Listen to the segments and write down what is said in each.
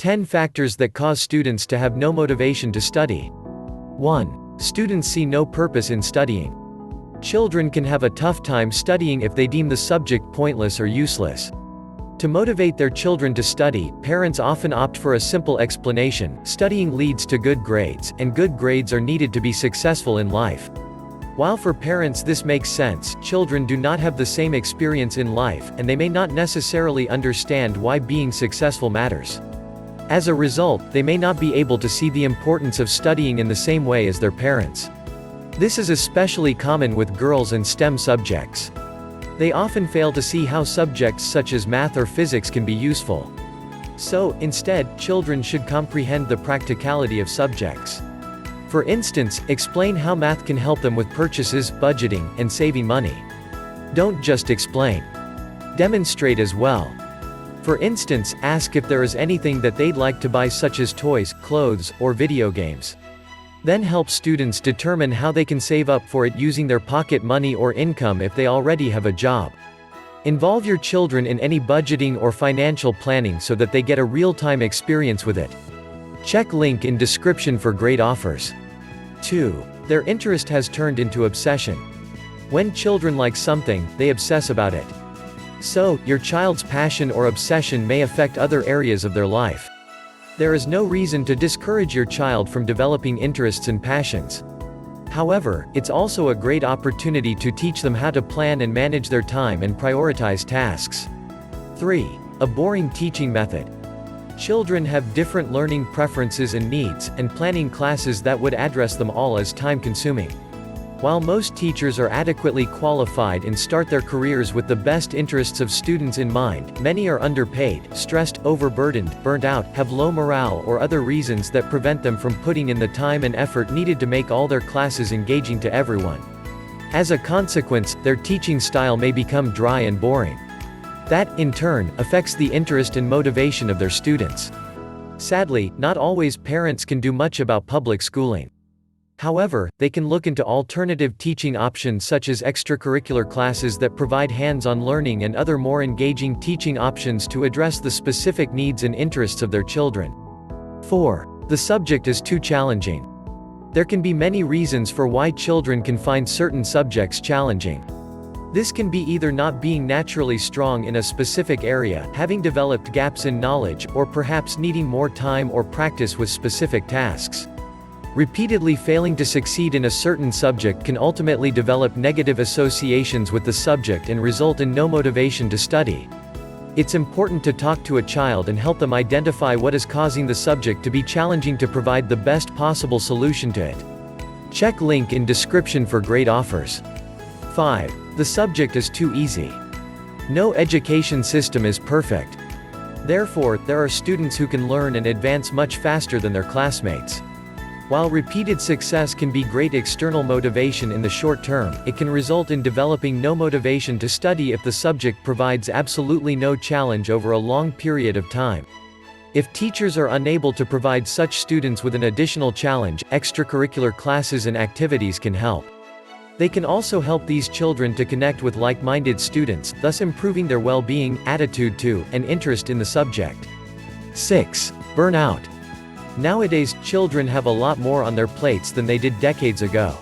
10 factors that cause students to have no motivation to study. 1. Students see no purpose in studying. Children can have a tough time studying if they deem the subject pointless or useless. To motivate their children to study, parents often opt for a simple explanation: studying leads to good grades, and good grades are needed to be successful in life. While for parents this makes sense, children do not have the same experience in life, and they may not necessarily understand why being successful matters. As a result, they may not be able to see the importance of studying in the same way as their parents. This is especially common with girls and STEM subjects. They often fail to see how subjects such as math or physics can be useful. So, instead, children should comprehend the practicality of subjects. For instance, explain how math can help them with purchases, budgeting, and saving money. Don't just explain. Demonstrate as well. For instance, ask if there is anything that they'd like to buy, such as toys, clothes, or video games. Then help students determine how they can save up for it using their pocket money or income if they already have a job. Involve your children in any budgeting or financial planning so that they get a real-time experience with it. Check link in description for great offers. 2. Their interest has turned into obsession. When children like something, they obsess about it. So, your child's passion or obsession may affect other areas of their life. There is no reason to discourage your child from developing interests and passions. However, it's also a great opportunity to teach them how to plan and manage their time and prioritize tasks. 3. A boring teaching method. Children have different learning preferences and needs, and planning classes that would address them all is time-consuming. While most teachers are adequately qualified and start their careers with the best interests of students in mind, many are underpaid, stressed, overburdened, burnt out, have low morale, or other reasons that prevent them from putting in the time and effort needed to make all their classes engaging to everyone. As a consequence, their teaching style may become dry and boring. That, in turn, affects the interest and motivation of their students. Sadly, not always parents can do much about public schooling. However, they can look into alternative teaching options such as extracurricular classes that provide hands-on learning and other more engaging teaching options to address the specific needs and interests of their children. 4. The subject is too challenging. There can be many reasons for why children can find certain subjects challenging. This can be either not being naturally strong in a specific area, having developed gaps in knowledge, or perhaps needing more time or practice with specific tasks. Repeatedly failing to succeed in a certain subject can ultimately develop negative associations with the subject and result in no motivation to study. It's important to talk to a child and help them identify what is causing the subject to be challenging to provide the best possible solution to it. Check link in description for great offers. 5. The subject is too easy. No education system is perfect. Therefore, there are students who can learn and advance much faster than their classmates. While repeated success can be great external motivation in the short term, it can result in developing no motivation to study if the subject provides absolutely no challenge over a long period of time. If teachers are unable to provide such students with an additional challenge, extracurricular classes and activities can help. They can also help these children to connect with like-minded students, thus improving their well-being, attitude to, and interest in the subject. 6. Burnout. Nowadays, children have a lot more on their plates than they did decades ago.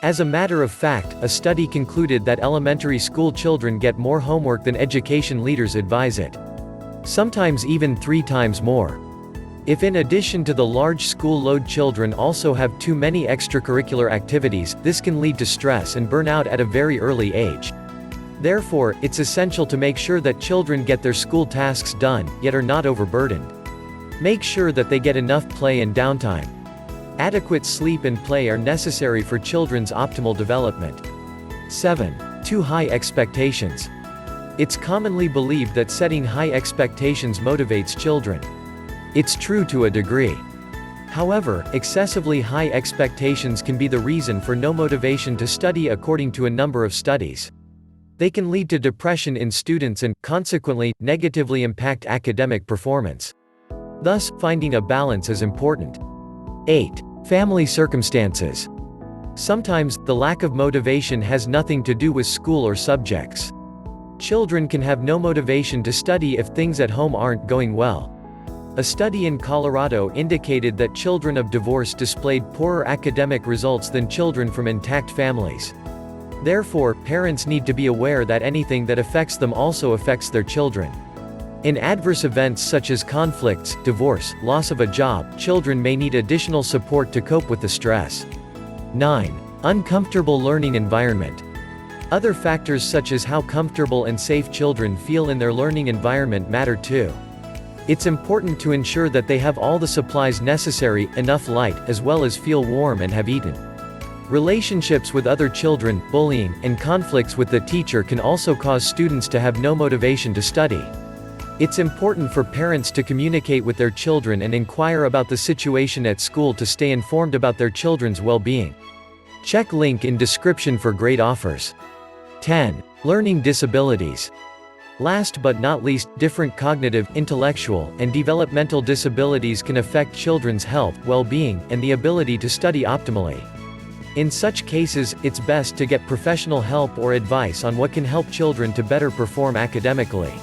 As a matter of fact, a study concluded that elementary school children get more homework than education leaders advise it. Sometimes even 3 times more. If in addition to the large school load children also have too many extracurricular activities, this can lead to stress and burnout at a very early age. Therefore, it's essential to make sure that children get their school tasks done, yet are not overburdened. Make sure that they get enough play and downtime. Adequate sleep and play are necessary for children's optimal development. 7. Too high expectations. It's commonly believed that setting high expectations motivates children. It's true to a degree. However, excessively high expectations can be the reason for no motivation to study according to a number of studies. They can lead to depression in students and, consequently, negatively impact academic performance. Thus, finding a balance is important. 8. Family circumstances. Sometimes, the lack of motivation has nothing to do with school or subjects. Children can have no motivation to study if things at home aren't going well. A study in Colorado indicated that children of divorce displayed poorer academic results than children from intact families. Therefore, parents need to be aware that anything that affects them also affects their children. In adverse events such as conflicts, divorce, loss of a job, children may need additional support to cope with the stress. 9. Uncomfortable learning environment. Other factors such as how comfortable and safe children feel in their learning environment matter too. It's important to ensure that they have all the supplies necessary, enough light, as well as feel warm and have eaten. Relationships with other children, bullying, and conflicts with the teacher can also cause students to have no motivation to study. It's important for parents to communicate with their children and inquire about the situation at school to stay informed about their children's well-being. Check link in description for great offers. 10. Learning disabilities. Last but not least, different cognitive, intellectual, and developmental disabilities can affect children's health, well-being, and the ability to study optimally. In such cases, it's best to get professional help or advice on what can help children to better perform academically.